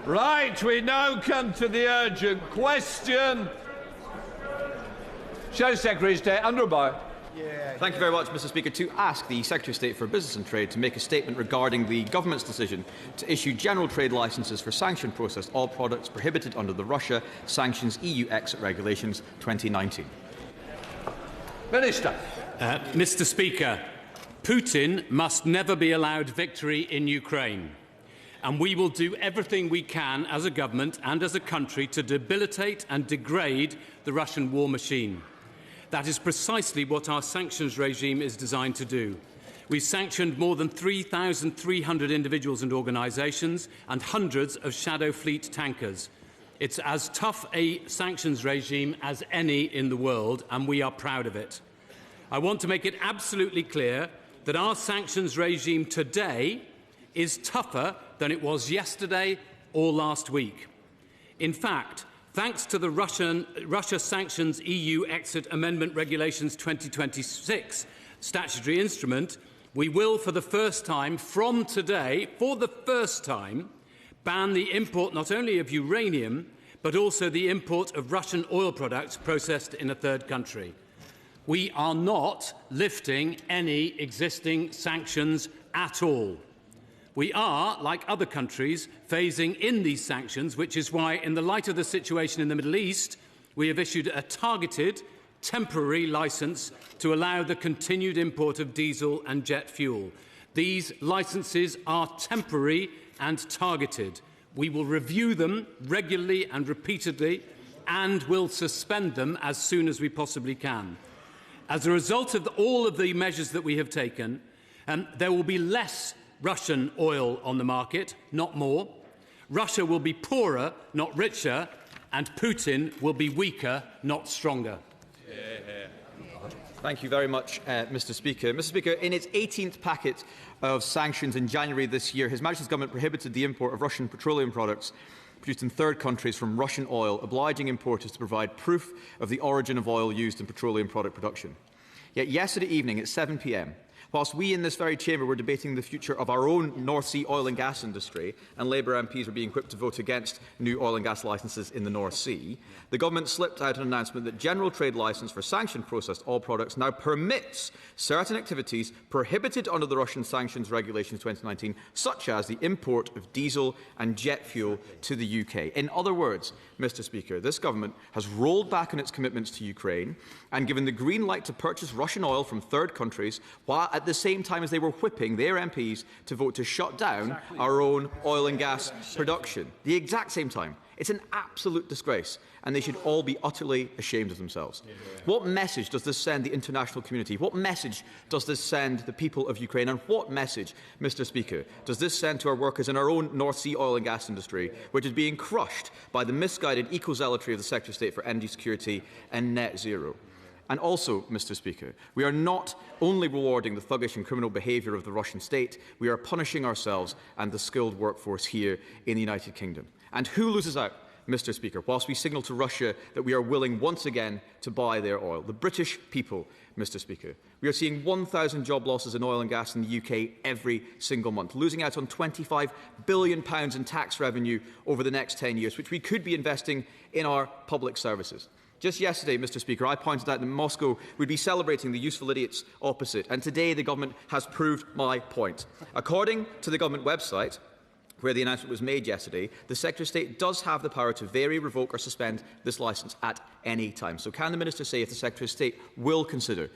Right, we now come to the urgent question. Show Secretary of State, under bar. Thank you very much, Mr. Speaker. To ask the Secretary of State for Business and Trade to make a statement regarding the government's decision to issue general trade licences for sanction-processed oil products prohibited under the Russia Sanctions EU Exit Regulations 2019. Minister. Mr. Speaker, Putin must never be allowed victory in Ukraine. And we will do everything we can as a government and as a country to debilitate and degrade the Russian war machine. That is precisely what our sanctions regime is designed to do. We've sanctioned more than 3,300 individuals and organisations and hundreds of shadow fleet tankers. It's as tough a sanctions regime as any in the world, and we are proud of it. I want to make it absolutely clear that our sanctions regime today is tougher than it was yesterday or last week. In fact, thanks to the Russia Sanctions EU Exit Amendment Regulations 2026 statutory instrument, we will, for the first time from today, ban the import not only of uranium, but also the import of Russian oil products processed in a third country. We are not lifting any existing sanctions at all. We are, like other countries, phasing in these sanctions, which is why, in the light of the situation in the Middle East, we have issued a targeted, temporary licence to allow the continued import of diesel and jet fuel. These licences are temporary and targeted. We will review them regularly and repeatedly and will suspend them as soon as we possibly can. As a result of all of the measures that we have taken, there will be less Russian oil on the market, not more. Russia will be poorer, not richer, and Putin will be weaker, not stronger. Thank you very much, Mr. Speaker. Mr. Speaker, in its 18th packet of sanctions in January this year, His Majesty's Government prohibited the import of Russian petroleum products produced in third countries from Russian oil, obliging importers to provide proof of the origin of oil used in petroleum product production. Yet yesterday evening at 7 p.m, whilst we in this very chamber were debating the future of our own North Sea oil and gas industry, and Labour MPs were being equipped to vote against new oil and gas licences in the North Sea, the government slipped out an announcement that general trade licence for sanction-processed oil products now permits certain activities prohibited under the Russian Sanctions Regulations 2019, such as the import of diesel and jet fuel to the UK. In other words, Mr. Speaker, this government has rolled back on its commitments to Ukraine and given the green light to purchase Russian oil from third countries, while at the same time as they were whipping their MPs to vote to shut down our own oil and gas production. The exact same time. It's an absolute disgrace, and they should all be utterly ashamed of themselves. What message does this send the international community? What message does this send the people of Ukraine? And what message, Mr. Speaker, does this send to our workers in our own North Sea oil and gas industry, which is being crushed by the misguided eco-zealotry of the Secretary of State for Energy Security and Net Zero? And also, Mr. Speaker, we are not only rewarding the thuggish and criminal behaviour of the Russian state, we are punishing ourselves and the skilled workforce here in the United Kingdom. And who loses out, Mr. Speaker, whilst we signal to Russia that we are willing once again to buy their oil? The British people, Mr. Speaker. We are seeing 1,000 job losses in oil and gas in the UK every single month, losing out on £25 billion in tax revenue over the next 10 years, which we could be investing in our public services. Just yesterday, Mr. Speaker, I pointed out that Moscow would be celebrating the useful idiots opposite, and today the government has proved my point. According to the government website, where the announcement was made yesterday, the Secretary of State does have the power to vary, revoke or suspend this licence at any time. So can the Minister say if the Secretary of State will consider